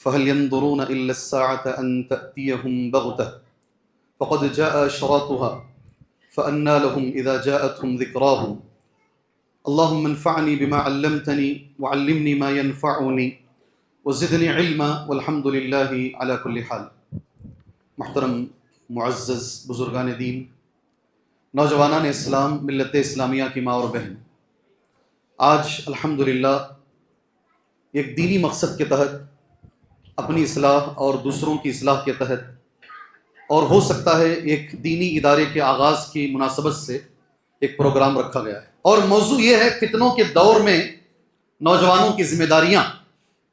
فهل ينظرون إلا الساعة أن تأتيهم بغتة فقد جاء أشراطها فأنى لهم إذا جاءتهم ذكراهم اللهم انفعني بما علمتني وعلمني ما ينفعني وزدني علما والحمد لله على كل حال۔ محترم معزز بزرگان دین، نوجوانان اسلام، ملت اسلامیہ کی ماں اور بہن، آج الحمدللہ ایک دینی مقصد کے تحت، اپنی اصلاح اور دوسروں کی اصلاح کے تحت، اور ہو سکتا ہے ایک دینی ادارے کے آغاز کی مناسبت سے ایک پروگرام رکھا گیا ہے، اور موضوع یہ ہے فتنوں کے دور میں نوجوانوں کی ذمہ داریاں۔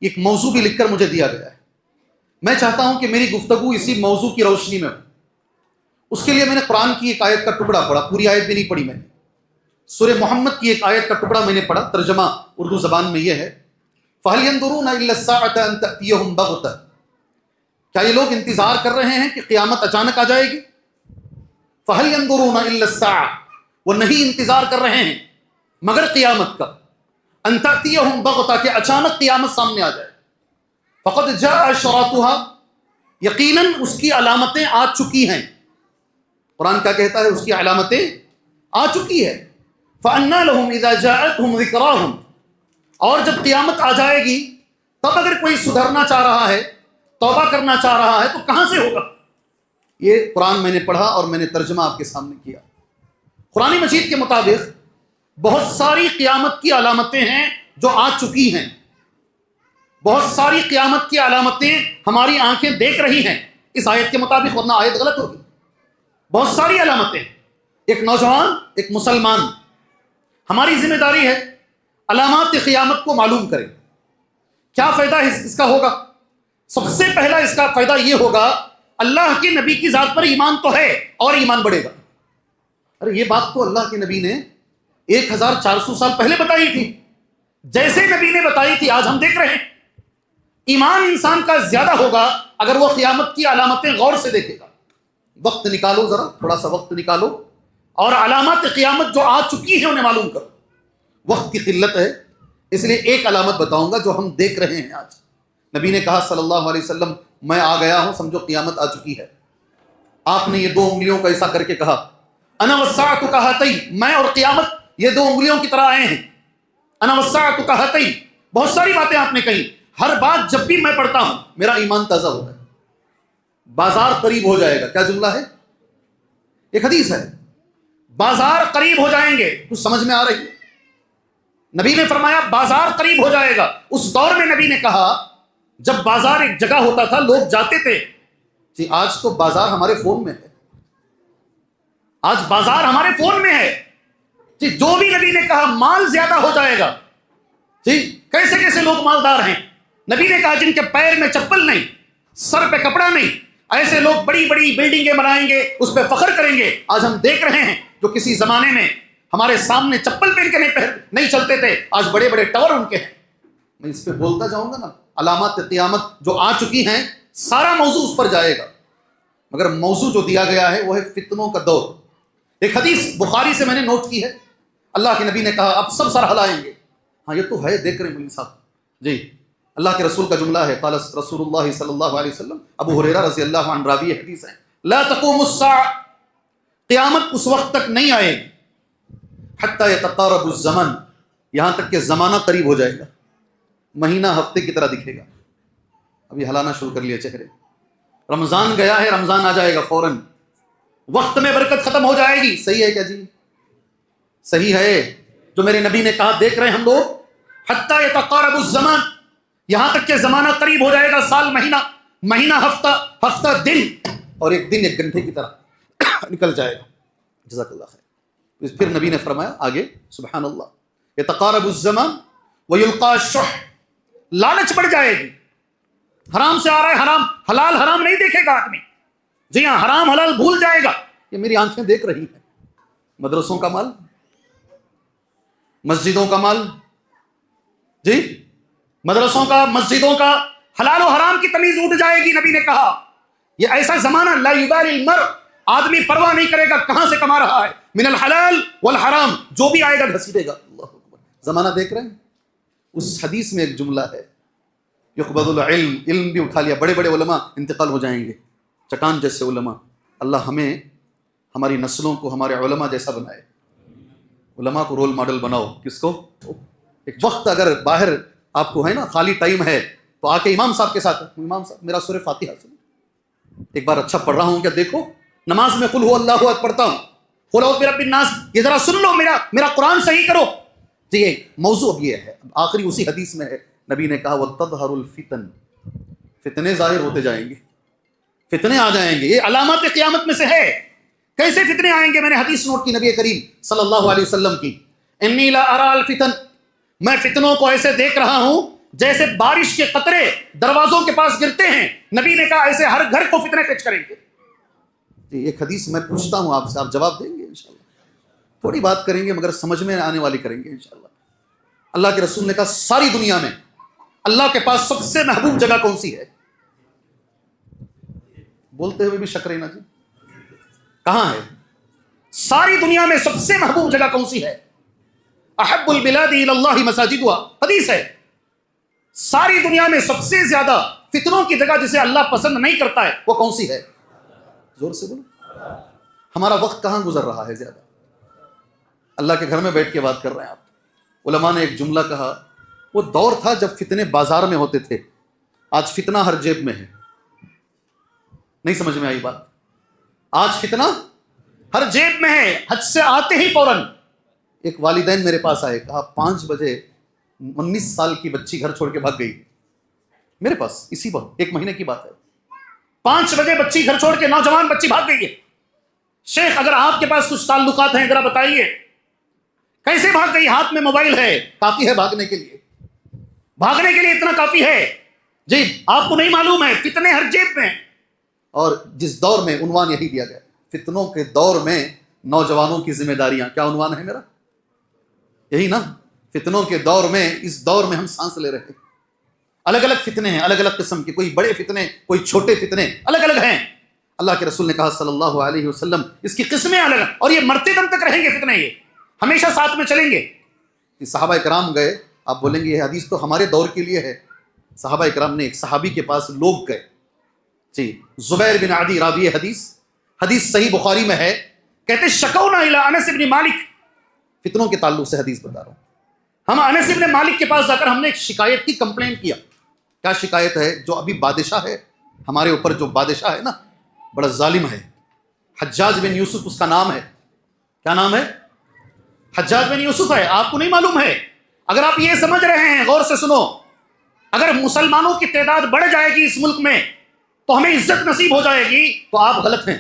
ایک موضوع بھی لکھ کر مجھے دیا گیا ہے، میں چاہتا ہوں کہ میری گفتگو اسی موضوع کی روشنی میں ہو۔ اس کے لیے میں نے قرآن کی ایک آیت کا ٹکڑا پڑھا، پوری آیت بھی نہیں پڑھی میں نے، سورہ محمد کی ایک آیت کا ٹکڑا میں نے پڑھا، ترجمہ اردو زبان میں یہ ہے، فَهَلْ يَنظُرُونَ إِلَّا السَّاعَةَ أَن تَأْتِيَهُم بَغْتَةً، کیا یہ لوگ انتظار کر رہے ہیں کہ قیامت اچانک آ جائے گی؟ فَهَلْ يَنظُرُونَ إِلَّا السَّاعَةَ، وہ نہیں انتظار کر رہے ہیں مگر قیامت کا، أَن تَأْتِيَهُم بَغْتَةً، کہ اچانک قیامت سامنے آ جائے۔ فَقَدْ جَاءَ أَشْرَاطُهَا، یقیناً اس کی علامتیں آ چکی ہیں۔ قرآن کیا کہتا ہے؟ اس کی علامتیں آ چکی ہے۔ فَأَنَّىٰ لَهُمْ إِذَا جَاءَتْهُمْ ذِكْرَاهُمْ، اور جب قیامت آ جائے گی تب اگر کوئی سدھرنا چاہ رہا ہے، توبہ کرنا چاہ رہا ہے، تو کہاں سے ہوگا؟ یہ قرآن میں نے پڑھا اور میں نے ترجمہ آپ کے سامنے کیا۔ قرآن مجید کے مطابق بہت ساری قیامت کی علامتیں ہیں جو آ چکی ہیں، بہت ساری قیامت کی علامتیں ہماری آنکھیں دیکھ رہی ہیں اس آیت کے مطابق، ورنہ آیت غلط ہوگی۔ بہت ساری علامتیں، ایک نوجوان، ایک مسلمان، ہماری ذمہ داری ہے علامات قیامت کو معلوم کریں۔ کیا فائدہ اس کا ہوگا؟ سب سے پہلا اس کا فائدہ یہ ہوگا، اللہ کے نبی کی ذات پر ایمان تو ہے اور ایمان بڑھے گا۔ ارے یہ بات تو اللہ کے نبی نے 1400 سال پہلے بتائی تھی، جیسے نبی نے بتائی تھی آج ہم دیکھ رہے ہیں۔ ایمان انسان کا زیادہ ہوگا اگر وہ قیامت کی علامتیں غور سے دیکھے گا۔ وقت نکالو، ذرا تھوڑا سا وقت نکالو اور علامات قیامت جو آ چکی ہیں انہیں معلوم کرو۔ وقت کی قلت ہے اس لیے ایک علامت بتاؤں گا جو ہم دیکھ رہے ہیں آج۔ نبی نے کہا صلی اللہ علیہ وسلم، میں آ گیا ہوں، سمجھو قیامت آ چکی ہے۔ آپ نے یہ 2 انگلیوں کا ایسا کر کے کہا، انا والساعۃ کہاتین، میں اور قیامت یہ 2 انگلیوں کی طرح آئے ہیں۔ انا والساعۃ کہاتین، بہت ساری باتیں آپ نے کہی، ہر بات جب بھی میں پڑھتا ہوں میرا ایمان تازہ ہوتا ہے۔ بازار قریب ہو جائے گا، کیا جملہ ہے؟ ایک حدیث ہے، بازار قریب ہو جائیں گے، کچھ سمجھ میں آ رہی ہے؟ نبی نے فرمایا بازار قریب ہو جائے گا۔ اس دور میں نبی نے کہا جب بازار ایک جگہ ہوتا تھا لوگ جاتے تھے، جی آج تو بازار ہمارے فون میں ہے، آج بازار ہمارے فون میں ہے۔ جی جو بھی نبی نے کہا مال زیادہ ہو جائے گا، جی کیسے کیسے لوگ مالدار ہیں۔ نبی نے کہا جن کے پیر میں چپل نہیں، سر پہ کپڑا نہیں، ایسے لوگ بڑی بڑی بلڈنگیں بنائیں گے، اس پہ فخر کریں گے۔ آج ہم دیکھ رہے ہیں جو کسی زمانے میں ہمارے سامنے چپل پہن کے نہیں چلتے تھے، آج بڑے بڑے ٹاور ان کے ہیں۔ میں اس پہ بولتا جاؤں گا نا، علامات قیامت جو آ چکی ہیں، سارا موضوع اس پر جائے گا، مگر موضوع جو دیا گیا ہے وہ ہے فتنوں کا دور۔ ایک حدیث بخاری سے میں نے نوٹ کی ہے، اللہ کے نبی نے کہا اب سب سر ہلائیں گے۔ ہاں یہ تو ہے، دیکھ رہے ہیں مولوی صاحب، جی اللہ کے رسول کا جملہ ہے، قال رسول اللہ صلی اللہ علیہ وسلم، ابو ہریرہ رضی اللہ عنہ راوی حدیث ہے، لا تقوم الساعہ، قیامت اس وقت تک نہیں آئے گی، حتی یتقارب الزمن، یہاں تک کہ زمانہ قریب ہو جائے گا، مہینہ ہفتے کی طرح دکھے گا۔ ابھی ہلانا شروع کر لیا چہرے، رمضان گیا ہے، رمضان آ جائے گا فوراً، وقت میں برکت ختم ہو جائے گی۔ صحیح ہے کیا جی؟ صحیح ہے جو میرے نبی نے کہا، دیکھ رہے ہیں ہم لوگ، حتی یتقارب الزمان، یہاں تک کہ زمانہ قریب ہو جائے گا، سال مہینہ، مہینہ ہفتہ، ہفتہ دن، اور ایک دن ایک گھنٹے کی طرح نکل جائے گا۔ جزاک اللہ خیر۔ پھر نبی نے فرمایا آگے، سبحان اللہ، یتقارب الزمان ویلقى الشح، لالچ بڑھ جائے گی، حرام سے آ رہا ہے، حرام حلال حرام نہیں دیکھے گا آدمی، جی ہاں حرام حلال بھول جائے گا۔ یہ میری آنکھیں دیکھ رہی ہیں، مدرسوں کا مال، مسجدوں کا مال، جی مدرسوں کا، مسجدوں کا، حلال و حرام کی تمیز اٹھ جائے گی۔ نبی نے کہا یہ ایسا زمانہ، لا یبالی المرء، آدمی پرواہ نہیں کرے گا کہاں سے کما رہا ہے، من الحلال والحرام، جو بھی آئے گا گھسیٹے گا۔ اللہ اکبر، زمانہ دیکھ رہے ہیں؟ اس حدیث میں ایک جملہ ہے، یقبض العلم، علم بھی اٹھا لیا، بڑے بڑے علماء انتقال ہو جائیں گے، چٹان جیسے علماء۔ اللہ ہمیں ہماری نسلوں کو ہمارے علماء جیسا بنائے، علماء کو رول ماڈل بناؤ۔ کس کو؟ ایک وقت اگر باہر آپ کو ہے نا خالی ٹائم ہے تو آ کے امام صاحب کے ساتھ، امام صاحب میرا سورہ فاتحہ سنو، ایک بار اچھا پڑھ رہا ہوں کیا، دیکھو نماز میں قل هو اللہ احد پڑھتا ہوں، قل اعوذ برب الناس، یہ ذرا سن لو، میرا قرآن صحیح کرو۔ تو یہ موضوع اب یہ ہے، آخری اسی حدیث میں ہے، نبی نے کہا وَتَظْهَرُ الْفِتَنُ، فتنے ظاہر ہوتے جائیں گے، فتنے آ جائیں گے، یہ علامات قیامت میں سے ہے۔ کیسے فتنے آئیں گے؟ میں نے حدیث نوٹ کی نبی کریم صلی اللہ علیہ وسلم کی، انی لا ارى الفتن، میں فتنوں کو ایسے دیکھ رہا ہوں جیسے بارش کے قطرے دروازوں کے پاس گرتے ہیں۔ نبی نے کہا ایسے ہر گھر کو فتنے ٹچ کریں گے۔ ایک حدیث میں پوچھتا ہوں آپ سے، آپ جواب دیں گے انشاءاللہ؟ تھوڑی بات کریں گے مگر سمجھ میں آنے والی کریں گے انشاءاللہ۔ اللہ کے رسول نے کہا ساری دنیا میں اللہ کے پاس سب سے محبوب جگہ کون سی ہے؟ بولتے ہوئے بھی شک رہنا جی، کہاں ہے؟ ساری دنیا میں سب سے محبوب جگہ کون سی ہے؟ احب البلاد الی اللہ مساجدها، حدیث ہے۔ ساری دنیا میں سب سے زیادہ فتنوں کی جگہ جسے اللہ پسند نہیں کرتا ہے وہ کون سی ہے؟ زور سے بولو۔ ہمارا وقت کہاں گزر رہا ہے زیادہ؟ اللہ کے گھر میں بیٹھ کے بات کر رہے ہیں آپ۔ علماء نے ایک جملہ کہا، وہ دور تھا جب فتنے بازار میں ہوتے تھے، آج فتنہ ہر جیب میں ہے۔ نہیں سمجھ میں آئی بات؟ آج فتنہ ہر جیب میں ہے، حج سے آتے ہی فوراً ایک والدین میرے پاس آئے، کہا 5 بجے 19 سال کی بچی گھر چھوڑ کے بھاگ گئی میرے پاس، اسی وقت 1 مہینے کی بات ہے۔ 5 بجے بچی گھر چھوڑ کے، نوجوان بچی بھاگ گئی ہے۔ شیخ اگر آپ کے پاس کچھ تعلقات ہیں ذرا بتائیے کیسے بھاگ گئی؟ ہاتھ میں موبائل ہے، کافی ہے بھاگنے کے لیے، بھاگنے کے لیے اتنا کافی ہے جی۔ آپ کو نہیں معلوم ہے فتنے ہر جیب میں ہیں۔ اور جس دور میں عنوان یہی دیا گیا، فتنوں کے دور میں نوجوانوں کی ذمہ داریاں، کیا عنوان ہے میرا؟ یہی نا، فتنوں کے دور میں، اس دور میں ہم سانس لے رہے ہیں۔ الگ الگ فتنے ہیں، الگ الگ قسم کے، کوئی بڑے فتنے، کوئی چھوٹے فتنے، الگ الگ ہیں۔ اللہ کے رسول نے کہا صلی اللہ علیہ وسلم اس کی قسمیں الگ ہیں، اور یہ مرتے دم تک رہیں گے فتنے، یہ ہمیشہ ساتھ میں چلیں گے۔ صحابہ کرام گئے، آپ بولیں گے یہ حدیث تو ہمارے دور کے لیے ہے۔ صحابہ کرام نے ایک صحابی کے پاس لوگ گئے جی، زبیر بن عدی راوی حدیث صحیح بخاری میں ہے، کہتے شکونا الی انس بن مالک، فتنوں کے تعلق سے حدیث بتا رہا ہوں۔ ہم انس بن مالک کے پاس جا کر ہم نے ایک شکایت کی، کمپلینٹ کیا۔ کیا شکایت ہے؟ جو ابھی بادشاہ ہے ہمارے اوپر، جو بادشاہ ہے نا بڑا ظالم ہے، حجاج بن یوسف اس کا نام ہے۔ کیا نام ہے؟ حجاج بن یوسف ہے۔ آپ کو نہیں معلوم ہے؟ اگر آپ یہ سمجھ رہے ہیں، غور سے سنو، اگر مسلمانوں کی تعداد بڑھ جائے گی اس ملک میں تو ہمیں عزت نصیب ہو جائے گی، تو آپ غلط ہیں،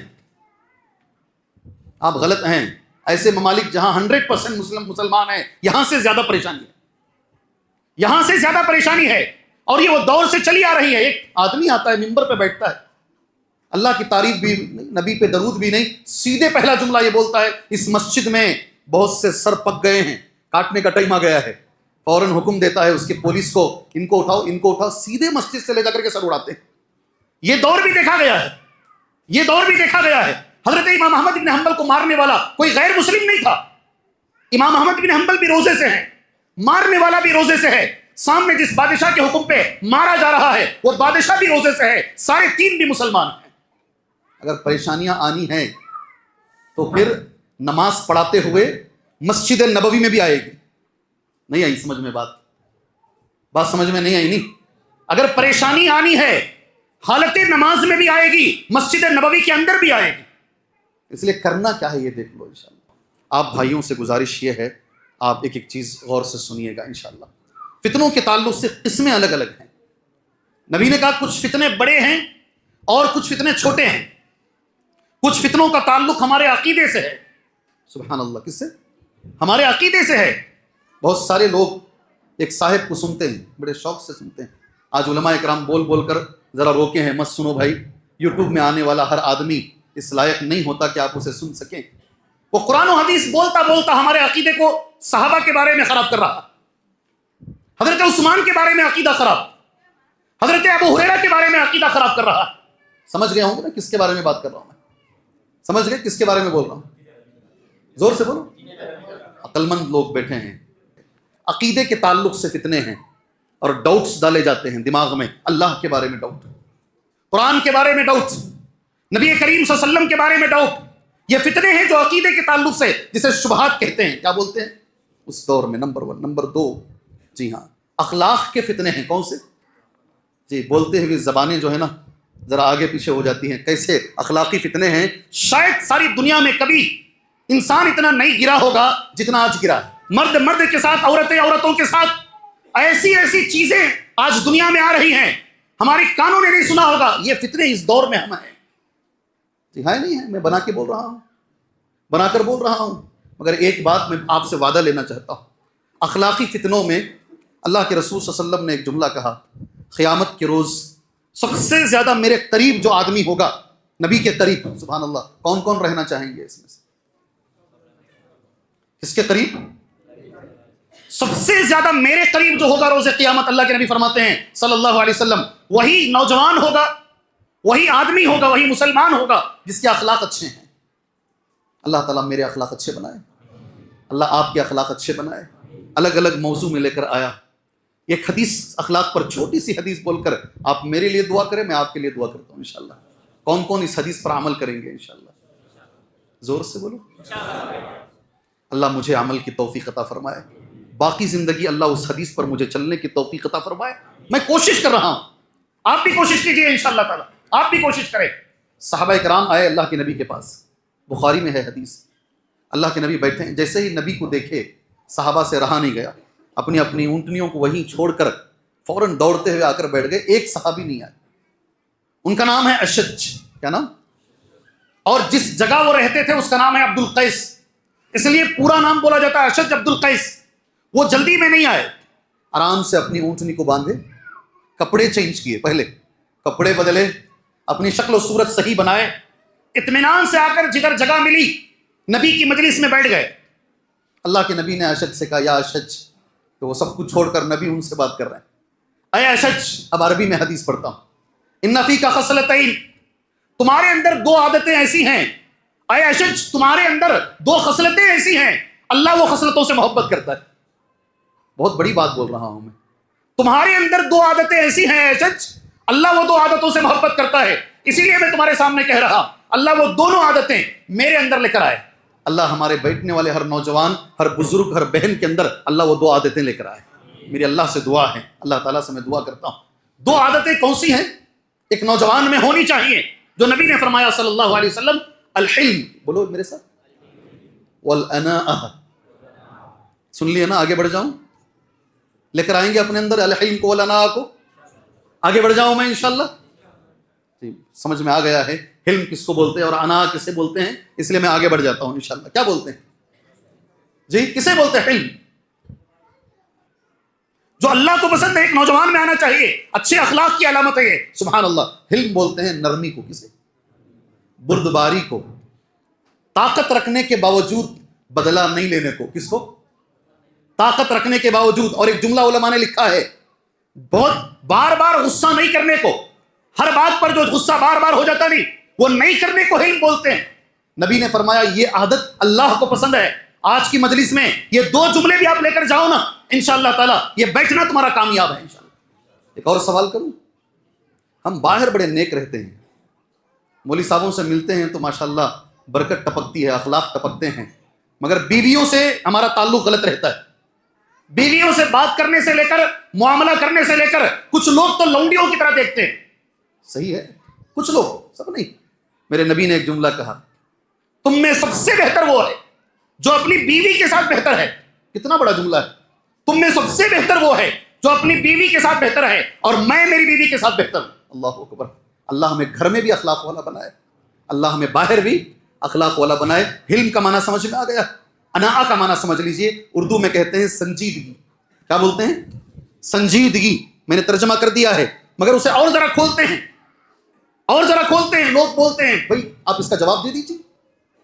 آپ غلط ہیں۔ ایسے ممالک جہاں 100% مسلمان ہیں، یہاں سے زیادہ پریشانی ہے، یہاں سے زیادہ پریشانی ہے، اور یہ وہ دور سے چلی آ رہی ہے۔ ایک آدمی آتا ہے ممبر پہ بیٹھتا ہے، اللہ کی تعریف بھی نہیں، نبی پہ درود بھی نہیں، سیدھے پہلا جملہ یہ بولتا ہے اس مسجد میں بہت سے سر پک گئے ہیں، کاٹنے کا ٹائم آ گیا ہے۔ فوراً حکم دیتا ہے اس کے پولیس کو، ان کو اٹھاؤ، ان کو اٹھاؤ، سیدھے مسجد سے لے جا کر کے سر اڑاتے ہیں۔ یہ دور بھی دیکھا گیا ہے، یہ دور بھی دیکھا گیا ہے۔ حضرت امام احمد بن حنبل کو مارنے والا کوئی غیر مسلم نہیں تھا۔ امام احمد بن حنبل بھی روزے سے ہیں، مارنے والا بھی روزے سے ہے۔ سامنے جس بادشاہ کے حکم پہ مارا جا رہا ہے وہ بادشاہ بھی روزے سے ہے، سارے 3 بھی مسلمان ہیں۔ اگر پریشانیاں آنی ہیں تو پھر نماز پڑھاتے ہوئے مسجد نبوی میں بھی آئے گی۔ نہیں آئی سمجھ میں بات سمجھ میں نہیں آئی نہیں؟ اگر پریشانی آنی ہے حالت نماز میں بھی آئے گی، مسجد نبوی کے اندر بھی آئے گی۔ اس لیے کرنا کیا ہے یہ دیکھ لو انشاءاللہ۔ آپ بھائیوں سے گزارش یہ ہے، آپ ایک ایک چیز غور سے سنیے گا انشاءاللہ۔ فتنوں کے تعلق سے قسمیں الگ الگ ہیں۔ نبی نے کہا کچھ فتنے بڑے ہیں اور کچھ فتنے چھوٹے ہیں۔ کچھ فتنوں کا تعلق ہمارے عقیدے سے ہے۔ سبحان اللہ، کس سے؟ ہمارے عقیدے سے ہے۔ بہت سارے لوگ ایک صاحب کو سنتے ہیں، بڑے شوق سے سنتے ہیں۔ آج علماء اکرام بول بول کر ذرا روکے ہیں، مت سنو بھائی، یوٹیوب میں آنے والا ہر آدمی اس لائق نہیں ہوتا کہ آپ اسے سن سکیں۔ وہ قرآن و حدیث بولتا بولتا ہمارے عقیدے کو صحابہ کے بارے میں خراب کر رہا، حضرت عثمان کے بارے میں عقیدہ خراب، حضرت ابو ہریرہ کے بارے میں عقیدہ خراب کر رہا۔ سمجھ گئے ہوں گے نا کس کے بارے میں بات کر رہا ہوں میں؟ سمجھ گئے کس کے بارے میں بول رہا ہوں؟ زور سے بولو۔ عقل مند لوگ بیٹھے ہیں۔ عقیدے کے تعلق سے فتنے ہیں، اور ڈاؤٹس ڈالے جاتے ہیں دماغ میں، اللہ کے بارے میں ڈاؤٹ، قرآن کے بارے میں ڈاؤٹ، نبی کریم صلی اللہ علیہ وسلم کے بارے میں ڈاؤٹ. یہ فتنے ہیں جو عقیدے کے تعلق سے، جسے شبہات کہتے ہیں. کیا بولتے ہیں اس دور میں؟ نمبر 1. نمبر 2، جی ہاں، اخلاق کے فتنے ہیں. کون سے؟ جی بولتے ہوئے زبانیں جو ہے نا ذرا آگے پیچھے ہو جاتی ہیں. کیسے اخلاقی فتنے ہیں؟ شاید ساری دنیا میں کبھی انسان اتنا نہیں گرا ہوگا جتنا آج گرا ہے. مرد کے ساتھ، عورتیں عورتوں کے ساتھ، ایسی ایسی چیزیں آج دنیا میں آ رہی ہیں ہماری کانوں نے نہیں سنا ہوگا. یہ فتنے اس دور میں ہم ہیں. جی ہے نہیں ہے، میں بنا کے بول رہا ہوں، بنا کر بول رہا ہوں. مگر ایک بات میں آپ سے وعدہ لینا چاہتا ہوں، اخلاقی فتنوں میں اللہ کے رسول صلی اللہ علیہ وسلم نے ایک جملہ کہا، قیامت کے روز سب سے زیادہ میرے قریب جو آدمی ہوگا، نبی کے قریب، سبحان اللہ، کون کون رہنا چاہیں گے اس میں سے؟ کس کے قریب؟ سب سے زیادہ میرے قریب جو ہوگا روز قیامت، اللہ کے نبی فرماتے ہیں صلی اللہ علیہ وسلم، وہی نوجوان ہوگا، وہی آدمی ہوگا، وہی مسلمان ہوگا جس کے اخلاق اچھے ہیں. اللہ تعالیٰ میرے اخلاق اچھے بنائے، اللہ آپ کے اخلاق اچھے بنائے. الگ الگ موضوع میں لے کر آیا. ایک حدیث اخلاق پر، چھوٹی سی حدیث بول کر آپ میرے لیے دعا کریں، میں آپ کے لیے دعا کرتا ہوں انشاءاللہ. کون کون اس حدیث پر عمل کریں گے انشاءاللہ؟ زور سے بولو. اللہ مجھے عمل کی توفیق عطا فرمائے، باقی زندگی اللہ اس حدیث پر مجھے چلنے کی توفیق عطا فرمائے. میں کوشش کر رہا ہوں، آپ بھی کوشش کیجئے انشاءاللہ تعالی، آپ بھی کوشش کریں. صحابہ کرام آئے اللہ کے نبی کے پاس، بخاری میں ہے حدیث. اللہ کے نبی بیٹھے ہیں، جیسے ہی نبی کو دیکھے صحابہ سے رہا نہیں گیا، اپنی اپنی اونٹنیوں کو وہیں چھوڑ کر فوراً دوڑتے ہوئے آ کر بیٹھ گئے. ایک صحابی نہیں آئے. ان کا نام ہے اشج. کیا نام؟ اور جس جگہ وہ رہتے تھے اس کا نام ہے عبد القیس، اس لیے پورا نام بولا جاتا ہے اشج عبد القیس. وہ جلدی میں نہیں آئے، آرام سے اپنی اونٹنی کو باندھے، کپڑے چینج کیے، پہلے کپڑے بدلے، اپنی شکل و صورت صحیح بنائے، اطمینان سے آ کر جدھر جگہ ملی نبی کی مجلس میں بیٹھ گئے. اللہ کے نبی نے اشج سے کہا، یا اشج، تو وہ سب کچھ چھوڑ کر نبی ان سے بات کر رہے ہیں. اے اشج، اب عربی میں حدیث پڑھتا ہوں. ان فیک خصلتین، تمہارے اندر 2 عادتیں ایسی ہیں. اے اشج، تمہارے اندر 2 خصلتیں ایسی ہیں، اللہ وہ خصلتوں سے محبت کرتا ہے. بہت بڑی بات بول رہا ہوں میں. تمہارے اندر 2 عادتیں ایسی ہیں اشج، اللہ وہ 2 عادتوں سے محبت کرتا ہے. اسی لیے میں تمہارے سامنے کہہ رہا، اللہ وہ دونوں عادتیں میرے اندر لے کر آئے. اللہ ہمارے بیٹھنے والے ہر نوجوان، ہر بزرگ، ہر بہن کے اندر اللہ وہ 2 عادتیں لے کر آئے. میری اللہ سے دعا ہے، اللہ تعالیٰ سے میں دعا کرتا ہوں. 2 عادتیں کون سی ہیں ایک نوجوان میں ہونی چاہیے، جو نبی نے فرمایا صلی اللہ علیہ وسلم؟ الحلم، بولو میرے ساتھ، والاناء. سن لیے نا؟ آگے بڑھ جاؤں؟ لے کر آئیں گے اپنے اندر الحلم کو والاناء کو؟ آگے بڑھ جاؤں میں انشاءاللہ؟ سمجھ میں آ گیا ہے حلم کس کو بولتے ہیں اور انا کسے بولتے ہیں، اس لیے میں آگے بڑھ جاتا ہوں انشاءاللہ. کیا بولتے ہیں جی؟ کسے بولتے ہیں حلم؟ جو اللہ کو پسند ہے ایک نوجوان میں آنا چاہیے، اچھے اخلاق کی علامت ہے یہ. سبحان اللہ. حلم بولتے ہیں نرمی کو. کسے؟ بردباری کو، طاقت رکھنے کے باوجود بدلہ نہیں لینے کو. کس کو؟ طاقت رکھنے کے باوجود. اور ایک جملہ علماء نے لکھا ہے، بہت بار بار غصہ نہیں کرنے کو، ہر بات پر جو غصہ بار بار ہو جاتا نہیں، وہ نہیں کرنے کو حلم بولتے ہیں. نبی نے فرمایا یہ عادت اللہ کو پسند ہے. آج کی مجلس میں یہ 2 جملے بھی آپ لے کر جاؤ نا انشاءاللہ تعالی، یہ بیٹھنا تمہارا کامیاب ہے انشاءاللہ. ایک اور سوال کروں؟ ہم باہر بڑے نیک رہتے ہیں، مولوی صاحبوں سے ملتے ہیں تو ماشاءاللہ برکت ٹپکتی ہے، اخلاق ٹپکتے ہیں، مگر بیویوں سے ہمارا تعلق غلط رہتا ہے. بیویوں سے بات کرنے سے لے کر، معاملہ کرنے سے لے کر، کچھ لوگ تو لونڈیوں کی طرح دیکھتے ہیں. صحیح ہے، کچھ لوگ، سب نہیں. میرے نبی نے ایک جملہ کہا، تم میں سب سے بہتر وہ ہے جو اپنی بیوی کے ساتھ بہتر ہے. کتنا بڑا جملہ ہے. تم میں سب سے بہتر وہ ہے جو اپنی بیوی کے ساتھ بہتر ہے، اور میں میری بیوی کے ساتھ بہتر ہوں. اللہ اکبر. اللہ ہمیں گھر میں بھی اخلاق والا بنائے، اللہ ہمیں باہر بھی اخلاق والا بنائے. حلم کا معنی سمجھ میں آ گیا؟ اناء کا معنی سمجھ لیجئے. اردو میں کہتے ہیں سنجیدگی. کیا بولتے ہیں؟ سنجیدگی. میں نے ترجمہ کر دیا ہے، مگر اسے اور ذرا کھولتے ہیں، اور ذرا کھولتے ہیں. لوگ بولتے ہیں بھائی آپ اس کا جواب دے دیجیے،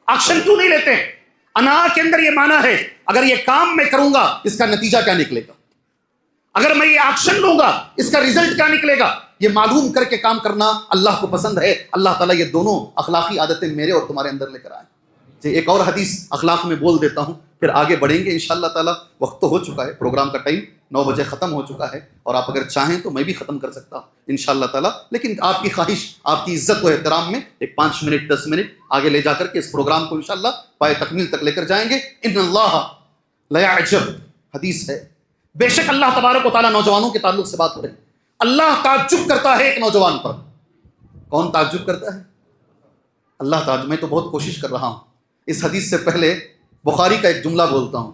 ایکشن کیوں نہیں لیتے ہیں؟ اناء کے اندر یہ معنی ہے، اگر یہ کام میں کروں گا اس کا نتیجہ کیا نکلے گا، اگر میں یہ ایکشن لوں گا اس کا ریزلٹ کیا نکلے گا. یہ معلوم کر کے کام کرنا اللہ کو پسند ہے. اللہ تعالیٰ یہ دونوں اخلاقی عادتیں میرے اور تمہارے اندر لے کر آئے. ایک اور حدیث اخلاق میں بول دیتا ہوں، پھر آگے بڑھیں گے انشاءاللہ تعالیٰ. وقت تو ہو چکا ہے، پروگرام کا ٹائم 9 بجے ختم ہو چکا ہے، اور آپ اگر چاہیں تو میں بھی ختم کر سکتا ہوں انشاءاللہ تعالیٰ، لیکن آپ کی خواہش، آپ کی عزت و احترام میں ایک 5 منٹ 10 منٹ آگے لے جا کر کے اس پروگرام کو انشاءاللہ پائے تکمیل تک لے کر جائیں گے۔ ان اللہ لیعجب، حدیث ہے، بے شک اللہ تبارک و تعالیٰ، نوجوانوں کے تعلق سے بات ہو رہی ہے، اللہ تعجب کرتا ہے ایک نوجوان پر۔ کون تعجب کرتا ہے؟ اللہ تعجب۔ میں تو بہت کوشش کر رہا ہوں، اس حدیث سے پہلے بخاری کا ایک جملہ بولتا ہوں،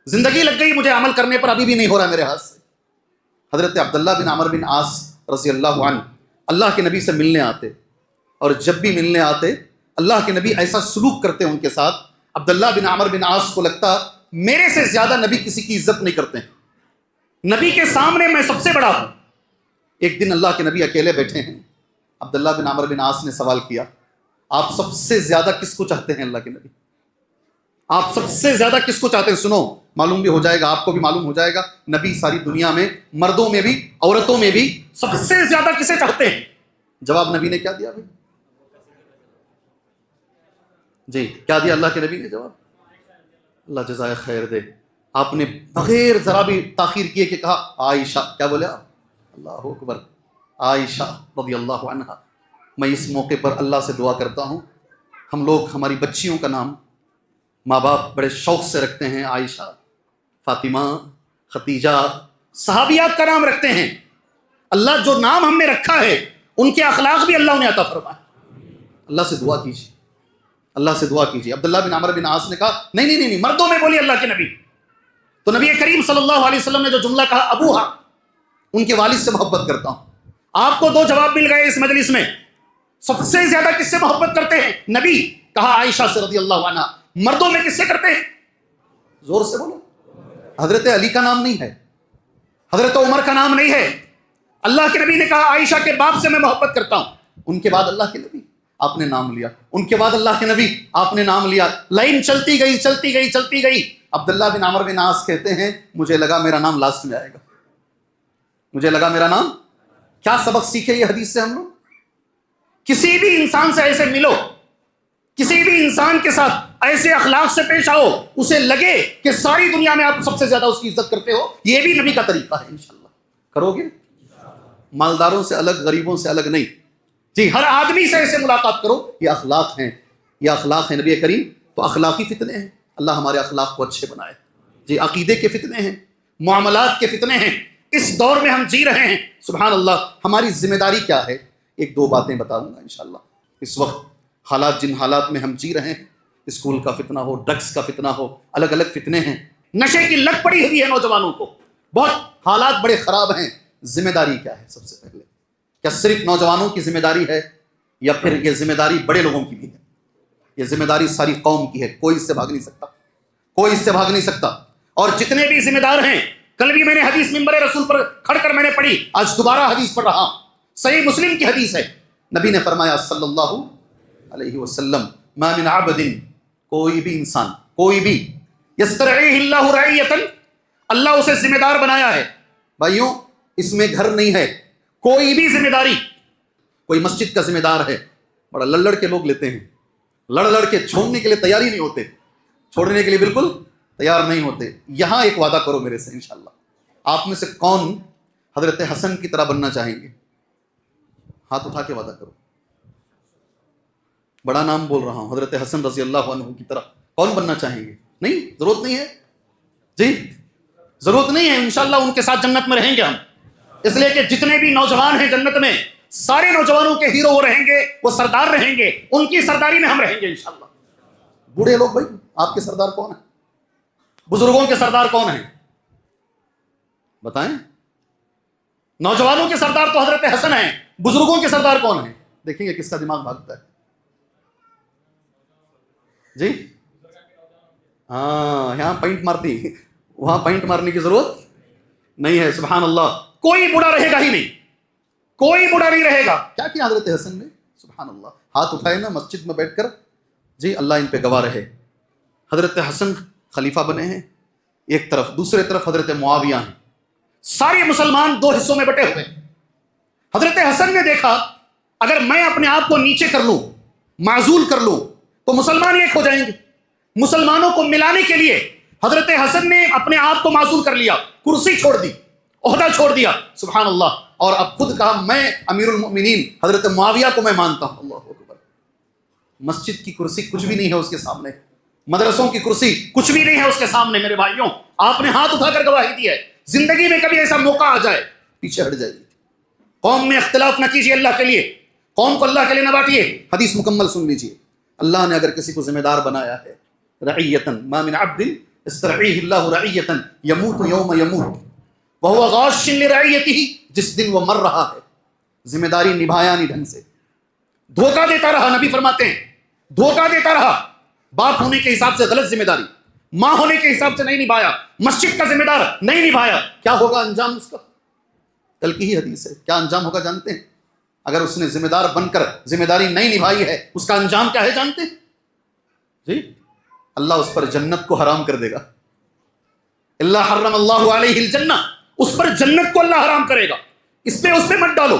زندگی لگ گئی مجھے عمل کرنے پر، ابھی بھی نہیں ہو رہا میرے ہاتھ سے۔ حضرت عبداللہ بن عمر بن عاص رضی اللہ عنہ اللہ کے نبی سے ملنے آتے، اور جب بھی ملنے آتے اللہ کے نبی ایسا سلوک کرتے ان کے ساتھ، عبداللہ بن عمر بن عاص کو لگتا میرے سے زیادہ نبی کسی کی عزت نہیں کرتے ہیں، نبی کے سامنے میں سب سے بڑا ہوں۔ ایک دن اللہ کے نبی اکیلے بیٹھے ہیں، عبداللہ بن عمر بن عاص نے سوال کیا، آپ سب سے زیادہ کس کو چاہتے ہیں اللہ کے نبی؟ آپ سب سے زیادہ کس کو چاہتے ہیں؟ سنو، معلوم بھی ہو جائے گا، آپ کو بھی معلوم ہو جائے گا، نبی ساری دنیا میں مردوں میں بھی عورتوں میں بھی سب سے زیادہ کسے چاہتے ہیں؟ جواب نبی نے کیا دیا بھائی؟ جی کیا دیا اللہ کے نبی نے جواب؟ اللہ جزائے خیر دے، آپ نے بغیر ذرا بھی تاخیر کیے کہ کہا عائشہ۔ کیا بولے آپ؟ اللہ اکبر، عائشہ رضی اللہ عنہا۔ میں اس موقع پر اللہ سے دعا کرتا ہوں، ہم لوگ ہماری بچیوں کا نام ماں باپ بڑے شوق سے رکھتے ہیں، عائشہ، فاطمہ، ختیجہ، صحابیات کا نام رکھتے ہیں، اللہ جو نام ہم نے رکھا ہے ان کے اخلاق بھی اللہ نے عطا فرمائے۔ اللہ سے دعا کیجیے، اللہ سے دعا کیجیے۔ عبداللہ بن عمر بن عاص نے کہا نہیں مردوں میں بولیے اللہ کے نبی۔ تو نبی کریم صلی اللہ علیہ وسلم نے جو جملہ کہا، ابوہا، ان کے والد سے محبت کرتا ہوں۔ آپ کو 2 جواب مل گئے اس مجلس میں، سب سے زیادہ کس سے محبت کرتے ہیں؟ نبی، کہا عائشہ سے رضی اللہ عنہ۔ مردوں میں کس سے کرتے ہیں؟ زور سے بولو۔ حضرت علی کا نام نہیں ہے، حضرت عمر کا نام نہیں ہے، اللہ کے نبی نے کہا عائشہ کے باپ سے میں محبت کرتا ہوں، ان کے بعد اللہ کے نبی، آپ نے نام لیا، ان کے بعد اللہ کے نبی، آپ نے نام لیا، لائن چلتی گئی چلتی گئی چلتی گئی۔ عبداللہ بن عمر بن عاص کہتے ہیں مجھے لگا میرا نام لاسٹ میں آئے گا، مجھے لگا میرا نام۔ کیا سبق سیکھے یہ حدیث سے ہم لوگ؟ کسی بھی انسان سے ایسے ملو، کسی بھی انسان کے ساتھ ایسے اخلاق سے پیش آؤ، اسے لگے کہ ساری دنیا میں آپ سب سے زیادہ اس کی عزت کرتے ہو، یہ بھی نبی کا طریقہ ہے۔ انشاءاللہ کرو گے؟ مالداروں سے الگ، غریبوں سے الگ نہیں، جی ہر آدمی سے ایسے ملاقات کرو، یہ اخلاق ہیں، یہ اخلاق ہیں نبی کریم۔ تو اخلاقی فتنے ہیں، اللہ ہمارے اخلاق کو اچھے بنائے۔ جی عقیدے کے فتنے ہیں، معاملات کے فتنے ہیں، اس دور میں ہم جی رہے ہیں، سبحان اللہ۔ ہماری ذمہ داری کیا ہے؟ 1-2 باتیں بتاؤں گا انشاءاللہ۔ اس وقت حالات، جن حالات میں ہم جی رہے ہیں، اسکول کا فتنہ ہو، ڈرگس کا فتنہ ہو، الگ الگ فتنے ہیں، نشے کی لت پڑی ہوئی ہے نوجوانوں کو، بہت حالات بڑے خراب ہیں۔ ذمہ داری کیا ہے؟ سب سے پہلے کیا صرف نوجوانوں کی ذمہ داری ہے، یا پھر یہ ذمہ داری بڑے لوگوں کی بھی ہے؟ یہ ذمہ داری ساری قوم کی ہے، کوئی اس سے بھاگ نہیں سکتا، کوئی اس سے بھاگ نہیں سکتا۔ اور جتنے بھی ذمہ دار ہیں، کل بھی میں نے حدیث منبر رسول پر کھڑ کر میں نے پڑھی، آج دوبارہ حدیث پڑھ رہا ہوں، صحیح مسلم کی حدیث ہے، نبی نے فرمایا صلی اللہ علیہ وسلم، ما من عبد، کوئی بھی انسان، کوئی بھی، یسترعیہ اللہ رعیۃ، اللہ اسے ذمہ دار بنایا ہے۔ بھائیوں اس میں گھر نہیں ہے، کوئی بھی ذمہ داری، کوئی مسجد کا ذمہ دار ہے، بڑا لڑ کے لوگ لیتے ہیں، لڑ کے چھوڑنے کے لیے تیار ہی نہیں ہوتے، چھوڑنے کے لیے بالکل تیار نہیں ہوتے۔ یہاں ایک وعدہ کرو میرے سے انشاءاللہ، آپ میں سے کون حضرت حسن کی طرح بننا چاہیں گے؟ ہاتھ اٹھا کے وعدہ کرو۔ بڑا نام بول رہا ہوں، حضرت حسن رضی اللہ عنہ کی طرح کون بننا چاہیں گے؟ نہیں، ضرورت نہیں ہے، جی ضرورت نہیں ہے، انشاءاللہ ان کے ساتھ جنت میں رہیں گے ہم، اس لیے کہ جتنے بھی نوجوان ہیں جنت میں، سارے نوجوانوں کے ہیرو وہ رہیں گے، وہ سردار رہیں گے، ان کی سرداری میں ہم رہیں گے انشاءاللہ۔ بوڑھے لوگ بھائی آپ کے سردار کون ہیں؟ بزرگوں کے سردار کون ہیں؟ بتائیں۔ نوجوانوں کے سردار تو حضرت حسن ہیں، بزرگوں کے سردار کون ہیں؟ دیکھیں گے کس کا دماغ بھاگتا ہے۔ جی ہاں، یہاں پوائنٹ مارتی، وہاں پوائنٹ مارنے کی ضرورت نہیں ہے، سبحان اللہ۔ کوئی بوڑھا رہے گا ہی نہیں، کوئی بوڑھا نہیں رہے گا۔ کیا کیا حضرت حسن نے؟ سبحان اللہ، ہاتھ اٹھائے نا مسجد میں بیٹھ کر، جی اللہ ان پہ گواہ رہے۔ حضرت حسن خلیفہ بنے ہیں ایک طرف، دوسرے طرف حضرت معاویہ ہیں، سارے مسلمان 2 حصوں میں بٹے ہوئے۔ حضرت حسن نے دیکھا اگر میں اپنے آپ کو نیچے کر لوں، معزول کر لوں، تو مسلمان ایک ہو جائیں گے۔ مسلمانوں کو ملانے کے لیے حضرت حسن نے اپنے آپ کو معزول کر لیا، کرسی چھوڑ دی، عہدہ چھوڑ دیا، سبحان اللہ، اور اب خود کہا میں امیر المؤمنین حضرت معاویہ کو میں مانتا ہوں۔ اللہ اکبر۔ مسجد کی کرسی کچھ بھی نہیں ہے اس کے سامنے، مدرسوں کی کرسی کچھ بھی نہیں ہے اس کے سامنے۔ میرے بھائیوں، آپ نے ہاتھ اٹھا کر گواہی دی ہے، زندگی میں کبھی ایسا موقع آ جائے پیچھے ہٹ جائیے، قوم میں اختلاف نہ کیجیے، اللہ کے لیے قوم کو اللہ کے لیے نہ بانٹیے۔ حدیث مکمل سن لیجیے، اللہ نے اگر کسی کو ذمہ دار بنایا ہے، رعیتاً ما من عبد استرعیہ اللہ رعیتاً یموت یوم یموت وہو غاش لرعیتہ، جس دن وہ مر رہا ہے ذمہ داری نبھایا نہیں ڈھنگ سے، دھوکہ دیتا رہا، نبی فرماتے ہیں دھوکہ دیتا رہا، باپ ہونے کے حساب سے غلط ذمہ داری، ماں ہونے کے حساب سے نہیں نبھایا، مسجد کا ذمہ دار نہیں نبھایا، کیا ہوگا انجام اس کا؟ کل کی ہی حدیث ہے، کیا انجام ہوگا جانتے ہیں؟ اگر اس نے ذمہ دار بن کر ذمہ داری نہیں نبھائی ہے، اس کا انجام کیا ہے جانتے ہیں؟ جی، اللہ اس پر جنت کو حرام کر دے گا۔ اللہ حرم اللہ علیہ الجنہ، اس پر جنت کو اللہ حرام کرے گا۔ اس پہ مت ڈالو،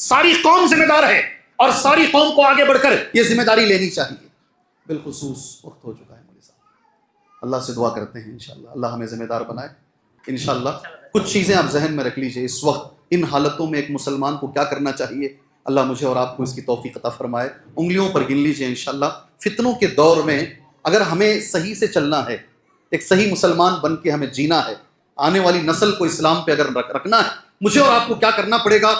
ساری قوم ذمہ دار ہے اور ساری قوم کو آگے بڑھ کر یہ ذمہ داری لینی چاہیے۔ بالخصوص وقت ہو چکا ہے مولوی صاحب، اللہ سے دعا کرتے ہیں انشاءاللہ اللہ ہمیں ذمہ دار بنائے انشاءاللہ۔ کچھ چیزیں آپ ذہن میں رکھ لیجئے، اس وقت ان حالتوں میں ایک مسلمان کو کیا کرنا چاہیے، اللہ مجھے اور آپ کو اس کی توفیق عطا فرمائے۔ انگلیوں پر گن لیجئے انشاءاللہ۔ فتنوں کے دور میں اگر ہمیں صحیح سے چلنا ہے، ایک صحیح مسلمان بن کے ہمیں جینا ہے، آنے والی نسل کو اسلام پہ اگر رکھنا ہے، مجھے اور آپ کو کیا کرنا پڑے گا؟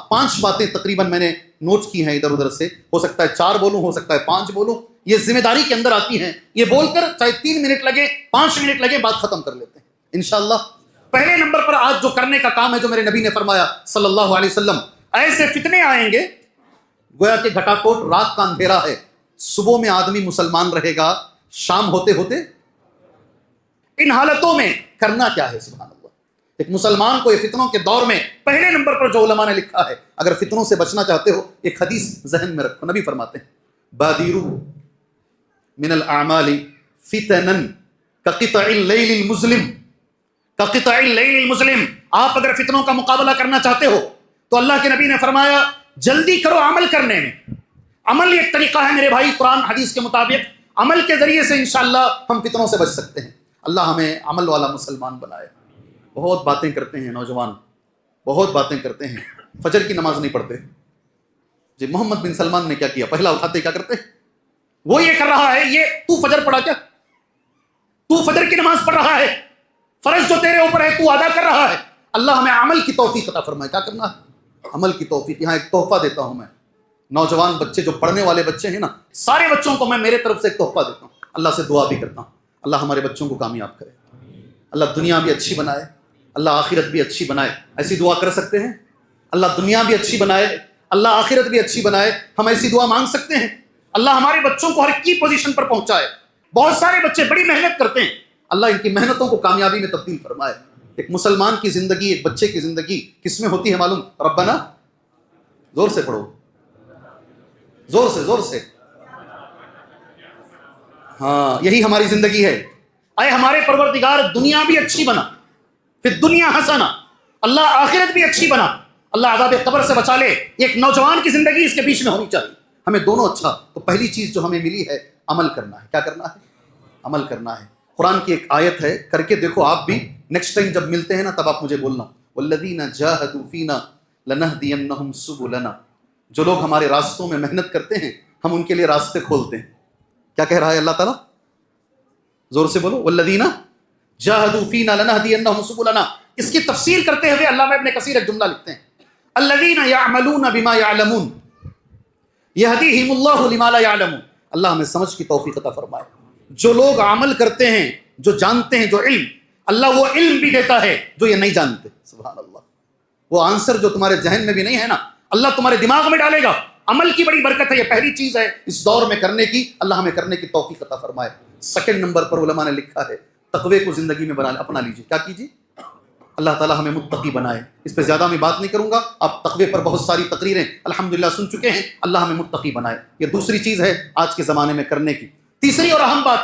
5 باتیں تقریباً میں نے نوٹ کی ہیں ادھر ادھر سے، ہو سکتا ہے 4 بولوں، ہو سکتا ہے 5 بولوں، یہ ذمہ داری کے اندر آتی ہیں، یہ بول کر چاہے 3 منٹ لگے 5 منٹ لگے بات ختم کر لیتے ہیں انشاءاللہ۔ پہلے نمبر پر آج جو کرنے کا کام ہے، جو میرے نبی نے فرمایا صلی اللہ علیہ وسلم، ایسے فتنے آئیں گے گویا کہ گھٹا کوٹ رات کا اندھیرا ہے، صبح میں آدمی مسلمان رہے گا، شام ہوتے ہوتے ان حالتوں میں کرنا کیا ہے؟ سبحان اللہ۔ ایک مسلمان کو یہ فتنوں کے دور میں پہلے نمبر پر جو علماء نے لکھا ہے، اگر فتنوں سے بچنا چاہتے ہو ایک حدیث ذہن میں رکھو، نبی فرماتے ہیں بادروا من الاعمال فتنا كقطع الليل المظلم، كقطع الليل المظلم۔ آپ اگر فتنوں کا مقابلہ کرنا چاہتے ہو تو اللہ کے نبی نے فرمایا جلدی کرو عمل کرنے میں۔ عمل ایک طریقہ ہے میرے بھائی، قرآن حدیث کے مطابق عمل کے ذریعے سے انشاءاللہ ہم فتنوں سے بچ سکتے ہیں۔ اللہ ہمیں عمل والا مسلمان بنائے۔ بہت باتیں کرتے ہیں نوجوان، بہت باتیں کرتے ہیں، فجر کی نماز نہیں پڑھتے۔ جی، محمد بن سلمان نے کیا کیا؟ پہلا اٹھاتے کیا کرتے؟ وہ یہ کر رہا ہے، یہ تو فجر پڑھا کیا؟ تو فجر کی نماز پڑھ رہا ہے، فرض جو تیرے اوپر ہے تو ادا کر رہا ہے۔ اللہ ہمیں عمل کی توفیق عطا فرمائے۔ کیا کرنا ہے؟ عمل کی توفیق۔ یہاں ایک تحفہ دیتا ہوں میں، نوجوان بچے جو پڑھنے والے بچے ہیں نا، سارے بچوں کو میں میرے طرف سے ایک تحفہ دیتا ہوں، اللہ سے دعا بھی کرتا ہوں اللہ ہمارے بچوں کو کامیاب کرے، اللہ دنیا بھی اچھی بنائے، اللہ آخرت بھی اچھی بنائے۔ ایسی دعا کر سکتے ہیں؟ اللہ دنیا بھی اچھی بنائے، اللہ آخرت بھی اچھی بنائے۔ ہم ایسی دعا مانگ سکتے ہیں؟ اللہ ہمارے بچوں کو ہر کی پوزیشن پر پہنچائے۔ بہت سارے بچے بڑی محنت کرتے ہیں، اللہ ان کی محنتوں کو کامیابی میں تبدیل فرمائے۔ ایک مسلمان کی زندگی، ایک بچے کی زندگی کس میں ہوتی ہے معلوم؟ ربنا، زور سے پڑھو، زور سے، ہاں یہی ہماری زندگی ہے۔ اے ہمارے پروردگار، دنیا بھی اچھی بنا، پھر دنیا حسنا، اللہ آخرت بھی اچھی بنا، اللہ عذاب قبر سے بچا لے۔ ایک نوجوان کی زندگی اس کے بیچ میں ہونی چاہیے، ہمیں دونوں اچھا۔ تو پہلی چیز جو ہمیں ملی ہے عمل کرنا ہے۔ کیا کرنا ہے؟ عمل کرنا ہے۔ قرآن کی ایک آیت ہے، کر کے دیکھو آپ بھی، نیکسٹ ٹائم جب ملتے ہیں نا تب آپ مجھے بولنا، والذین جاہدوا فینا لنہدینہم سبلنا۔ جو لوگ ہمارے راستوں میں محنت کرتے ہیں ہم ان کے لیے راستے کھولتے ہیں۔ کیا کہہ رہا ہے اللہ تعالیٰ؟ زور سے بولو، والذین جاہدوا فینا لنہدینہم سبلنا۔ اس کی تفسیر کرتے ہوئے علامہ ابن کثیر ایک جملہ لکھتے ہیں، الذین یعملون بما یعلمون یہدیہم اللہ لما لا یعلمون۔ اللہ ہمیں سمجھ کی توفیق عطا فرمائے۔ جو لوگ عمل کرتے ہیں، جو جانتے ہیں، جو علم، اللہ وہ علم بھی دیتا ہے جو یہ نہیں جانتے۔ سبحان اللہ۔ وہ آنسر جو تمہارے ذہن میں بھی نہیں ہے نا، اللہ تمہارے دماغ میں ڈالے گا۔ عمل کی بڑی برکت ہے، یہ پہلی چیز ہے اس دور میں کرنے کی، اللہ ہمیں کرنے کی توفیق عطا فرمائے۔ سیکنڈ نمبر پر علماء نے لکھا ہے تقوی کو زندگی میں اپنا لیجیے۔ کیا کیجیے؟ اللہ تعالیٰ ہمیں متقی بنائے۔ اس پہ زیادہ میں بات نہیں کروں گا، آپ تقوی پر بہت ساری تقریریں الحمدللہ سن چکے ہیں، اللہ ہمیں متقی بنائے۔ یہ دوسری چیز ہے آج کے زمانے میں کرنے کی۔ تیسری اور اہم بات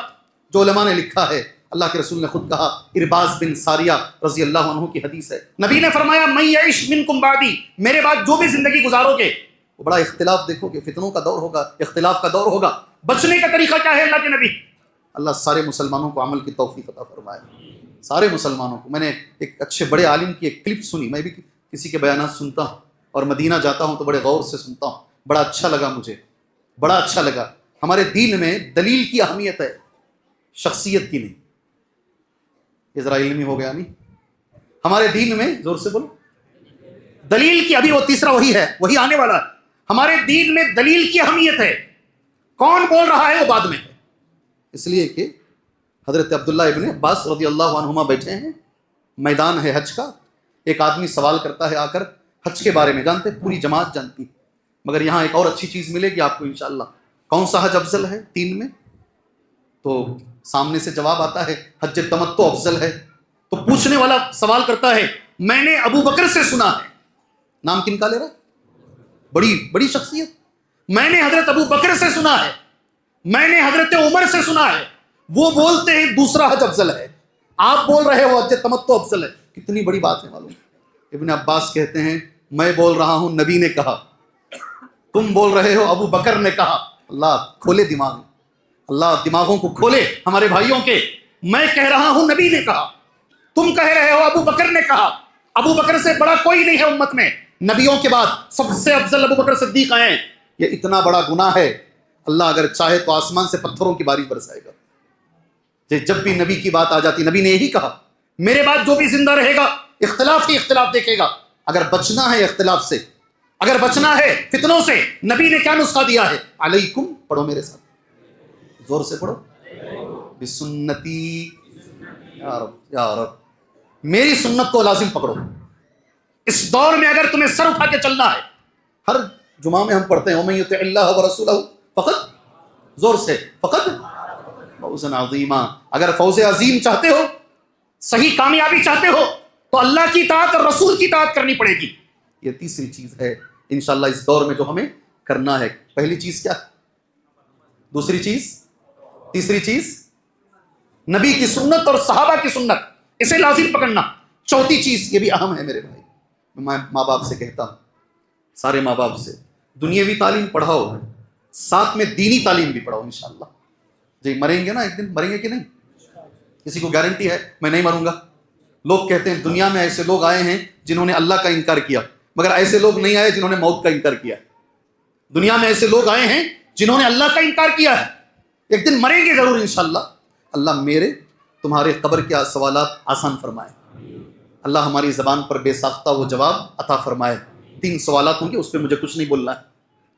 جو علماء نے لکھا ہے، اللہ کے رسول نے خود کہا، ارباز بن ساریہ رضی اللہ عنہ کی حدیث ہے، نبی نے فرمایا من یعش منکم بعدی، میرے بعد جو بھی زندگی گزارو گے، وہ بڑا اختلاف دیکھو گے، فتنوں کا دور ہوگا، اختلاف کا دور ہوگا، بچنے کا طریقہ کیا ہے اللہ کے نبی؟ اللہ سارے مسلمانوں کو عمل کی توفیق عطا فرمائے، سارے مسلمانوں کو۔ میں نے ایک اچھے بڑے عالم کی ایک کلپ سنی، میں بھی کسی کے بیانات سنتا ہوں اور مدینہ جاتا ہوں تو بڑے غور سے سنتا ہوں، بڑا اچھا لگا مجھے، بڑا اچھا لگا۔ ہمارے دین میں دلیل کی اہمیت ہے، شخصیت کی نہیں۔ یہ ذرا علمی ہو گیا نہیں؟ ہمارے دین میں، زور سے بولو، دلیل کی، ابھی وہ تیسرا وہی ہے، وہی آنے والا ہے۔ ہمارے دین میں دلیل کی اہمیت ہے، کون بول رہا ہے وہ بعد میں ہے۔ اس لیے کہ حضرت عبداللہ ابن عباس رضی اللہ عنہما بیٹھے ہیں، میدان ہے حج کا، ایک آدمی سوال کرتا ہے آ کر حج کے بارے میں، جانتے پوری جماعت جانتی، مگر یہاں ایک اور اچھی چیز ملے گی آپ کو انشاءاللہ۔ کون سا حج افضل ہے تین میں؟ تو سامنے سے جواب آتا ہے حج تمتع افضل ہے۔ تو پوچھنے والا سوال کرتا ہے میں نے ابو بکر سے سنا ہے، نام کن کا لے رہا؟ بڑی بڑی شخصیت، میں نے حضرت ابو بکر سے سنا ہے، میں نے حضرت عمر سے سنا ہے، وہ بولتے ہیں دوسرا حج افضل ہے، آپ بول رہے ہو حج تمتع افضل ہے، کتنی بڑی بات ہے معلوم۔ ابن عباس کہتے ہیں میں بول رہا ہوں نبی نے کہا، تم بول رہے ہو ابو بکر نے کہا۔ اللہ کھولے دماغ، اللہ دماغوں کو کھولے ہمارے بھائیوں کے۔ میں کہہ رہا ہوں نبی نے کہا، تم کہہ رہے ہو ابو بکر نے کہا۔ ابو بکر سے بڑا کوئی نہیں ہے امت میں، نبیوں کے بعد سب سے افضل ابو بکر صدیق ہیں۔ یہ اتنا بڑا گناہ ہے، اللہ اگر چاہے تو آسمان سے پتھروں کی بارش برسائے گا۔ جب بھی نبی کی بات آ جاتی، نبی نے یہی کہا میرے بعد جو بھی زندہ رہے گا اختلاف ہی اختلاف دیکھے گا۔ اگر بچنا ہے اختلاف سے، اگر بچنا ہے فتنوں سے، نبی نے کیا نسخہ دیا ہے؟ علیکم، پڑھو میرے ساتھ، زور سے پڑھو، بسنتی، یا رب یا رب، میری سنت کو لازم پکڑو۔ اس دور میں اگر تمہیں سر اٹھا کے چلنا ہے، ہر جمعہ میں ہم پڑھتے ہیں وَمَن يُطِعِ اللَّهَ وَرَسُولَهُ فقط، زور سے، فقط فوزًا عظیما۔ اگر فوز عظیم چاہتے ہو، صحیح کامیابی چاہتے ہو، تو اللہ کی اطاعت اور رسول کی اطاعت کرنی پڑے گی۔ یہ تیسری چیز ہے انشاءاللہ اس دور میں جو ہمیں کرنا ہے۔ پہلی چیز کیا؟ دوسری چیز، تیسری چیز نبی کی سنت اور صحابہ کی سنت، اسے لازم پکڑنا۔ چوتھی چیز، یہ بھی اہم ہے میرے بھائی، میں ماں باپ سے کہتا ہوں، سارے ماں باپ سے، دنیاوی تعلیم پڑھاؤ، ساتھ میں دینی تعلیم بھی پڑھاؤ انشاءاللہ۔ جی مریں گے نا ایک دن، مریں گے کہ نہیں؟ کسی کو گارنٹی ہے میں نہیں مروں گا؟ لوگ کہتے ہیں دنیا میں ایسے لوگ آئے ہیں جنہوں نے اللہ کا انکار کیا، مگر ایسے لوگ نہیں آئے جنہوں نے موت کا انکار کیا۔ دنیا میں ایسے لوگ آئے ہیں جنہوں نے اللہ کا انکار کیا ہے، ایک دن مریں گے ضرور انشاءاللہ۔ اللہ میرے تمہارے قبر کے سوالات آسان فرمائے، اللہ ہماری زبان پر بے ساختہ وہ جواب عطا فرمائے۔ 3 سوالات ہوں گے، اس پہ مجھے کچھ نہیں بولنا ہے۔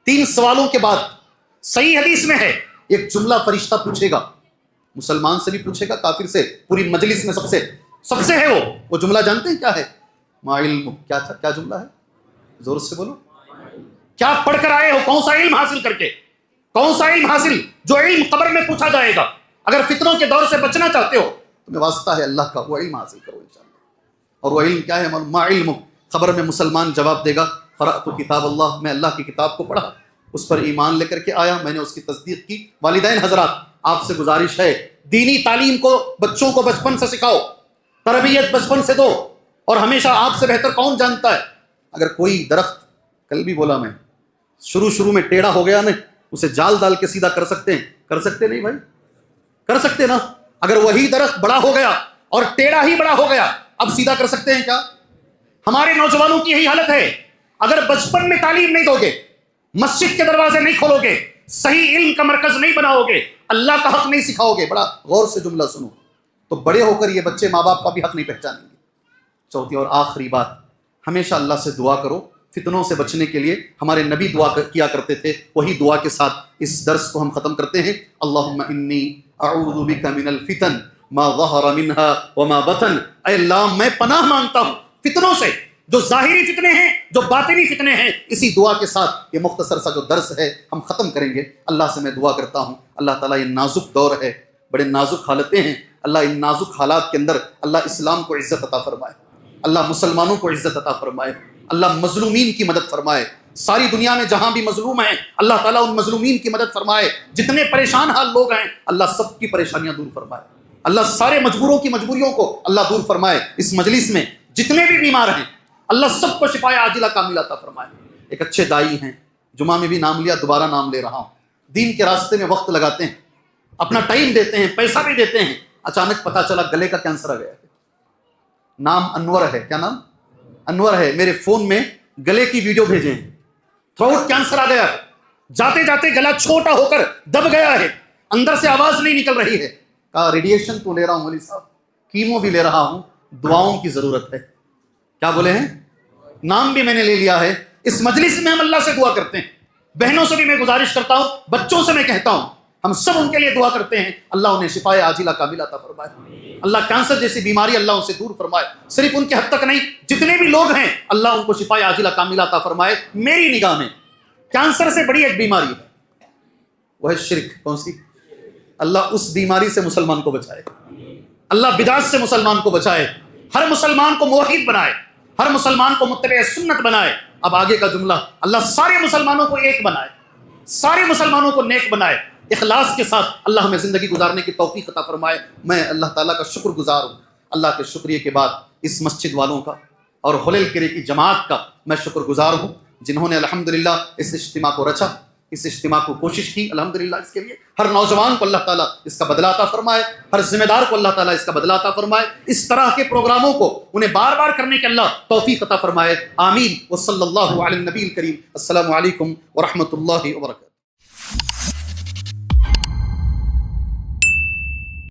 3 سوالوں کے بعد صحیح حدیث میں ہے ایک جملہ فرشتہ پوچھے گا، مسلمان سے بھی پوچھے گا، کافر سے، پوری مجلس میں سب سے ہے وہ جملہ جانتے ہیں کیا ہے؟ ما علم، کیا جملہ ہے؟ زور سے بولو، کیا پڑھ کر آئے ہو؟ کون سا علم حاصل کر کے؟ کون سا علم حاصل جو علم قبر میں پوچھا جائے گا؟ اگر فتنوں کے دور سے بچنا چاہتے ہو، تمہیں واسطہ ہے اللہ کا، وہ علم حاصل کرو انشاءاللہ۔ اور وہ علم کیا ہے؟ ما علم، خبر میں مسلمان جواب دے گا قرأت کتاب اللہ، میں اللہ کی کتاب کو پڑھا، اس پر ایمان لے کر کے آیا، میں نے اس کی تصدیق کی۔ والدین حضرات، آپ سے گزارش ہے دینی تعلیم کو بچوں کو بچپن سے سکھاؤ، تربیت بچپن سے دو۔ اور ہمیشہ آپ سے بہتر کون جانتا ہے، اگر کوئی درخت، کل بھی بولا میں، شروع میں ٹیڑھا ہو گیا نا، اسے جال ڈال کے سیدھا کر سکتے ہیں؟ کر سکتے نہیں بھائی؟ کر سکتے نا؟ اگر وہی درخت بڑا ہو گیا اور ٹیڑھا ہی بڑا ہو گیا، اب سیدھا کر سکتے ہیں کیا؟ ہمارے نوجوانوں کی یہی حالت ہے، اگر بچپن میں تعلیم نہیں دو گے، مسجد کے دروازے نہیں کھولو گے، صحیح علم کا مرکز نہیں بناؤ گے، اللہ کا حق نہیں سکھاؤ گے، بڑا غور سے جملہ سنو، تو بڑے ہو کر یہ بچے ماں باپ کا بھی حق نہیں پہچانیں گے۔ چوتھی اور آخری بات، ہمیشہ اللہ سے دعا کرو فتنوں سے بچنے کے لیے۔ ہمارے نبی دعا کیا کرتے تھے، وہی دعا کے ساتھ اس درس کو ہم ختم کرتے ہیں۔ اللہم انی اعوذ بک من الفتن ما ظہر منها وما بطن، اے اللہ میں پناہ مانگتا ہوں فتنوں سے، جو ظاہری فتنے ہیں، جو باطنی فتنے ہیں۔ اسی دعا کے ساتھ یہ مختصر سا جو درس ہے ہم ختم کریں گے۔ اللہ سے میں دعا کرتا ہوں اللہ تعالیٰ، یہ نازک دور ہے، بڑے نازک حالتیں ہیں، اللہ ان نازک حالات کے اندر اللہ اسلام کو عزت عطا فرمائے، اللہ مسلمانوں کو عزت عطا فرمائے، اللہ مظلومین کی مدد فرمائے۔ ساری دنیا میں جہاں بھی مظلوم ہیں اللہ تعالیٰ ان مظلومین کی مدد فرمائے۔ جتنے پریشان حال لوگ ہیں اللہ سب کی پریشانیاں دور فرمائے، اللہ سارے مجبوروں کی مجبوریوں کو اللہ دور فرمائے۔ اس مجلس میں جتنے بھی بیمار ہیں اللہ سب کو شفائے عاجلہ کاملہ عطا فرمائے۔ ایک اچھے دائی ہیں، جمعہ میں بھی نام لیا، دوبارہ نام لے رہا ہوں، دین کے راستے میں وقت لگاتے ہیں، اپنا ٹائم دیتے ہیں، پیسہ بھی دیتے ہیں، اچانک پتا چلا گلے کا کینسر آ گیا ہے، نام انور ہے، کیا نام؟ انور ہے، میرے فون میں گلے کی ویڈیو بھیجے ہیں، تھروٹ کینسر آ گیا، جاتے جاتے گلا چھوٹا ہو کر دب گیا ہے، اندر سے آواز نہیں نکل رہی ہے، کہا ریڈیشن تو لے رہا ہوں مولوی صاحب، کیمو بھی لے رہا ہوں، دعاؤں کی ضرورت ہے۔ کیا بولے ہیں؟ نام بھی میں نے لے لیا ہے۔ اس مجلس میں ہم اللہ سے دعا کرتے ہیں، بہنوں سے بھی میں گزارش کرتا ہوں، بچوں سے میں کہتا ہوں، ہم سب ان کے لیے دعا کرتے ہیں، اللہ انہیں شفائے عاجلہ کاملہ عطا فرمائے، اللہ کینسر جیسی بیماری اللہ ان سے دور فرمائے، صرف ان کے حد تک نہیں، جتنے بھی لوگ ہیں اللہ ان کو شفائے عاجلہ کاملہ عطا فرمائے۔ میری نگاہ میں کینسر سے بڑی ایک بیماری ہے، وہ ہے شرک۔ کون سی؟ اللہ اس بیماری سے مسلمان کو بچائے، اللہ بدعت سے مسلمان کو بچائے، ہر مسلمان کو موحد بنائے، ہر مسلمان کو متبع سنت بنائے۔ اب آگے کا جملہ، اللہ سارے مسلمانوں کو ایک بنائے، سارے مسلمانوں کو نیک بنائے، اخلاص کے ساتھ اللہ ہمیں زندگی گزارنے کی توفیق عطا فرمائے۔ میں اللہ تعالیٰ کا شکر گزار ہوں، اللہ کے شکریہ کے بعد اس مسجد والوں کا اور ہلیل کرے کی جماعت کا میں شکر گزار ہوں، جنہوں نے الحمدللہ اس اجتماع کو رچا، اس اجتماع کو کوشش کی، الحمدللہ اس کے لیے ہر نوجوان کو اللہ تعالیٰ اس کا بدلہ عطا فرمائے، ہر ذمہ دار کو اللہ تعالیٰ اس کا بدلہ عطا فرمائے، اس طرح کے پروگراموں کو انہیں بار بار کرنے کے اللہ توفیق عطا فرمائے، آمین۔ وصلی اللہ علی النبی الکریم۔ السلام علیکم ورحمۃ اللہ وبرکاتہ۔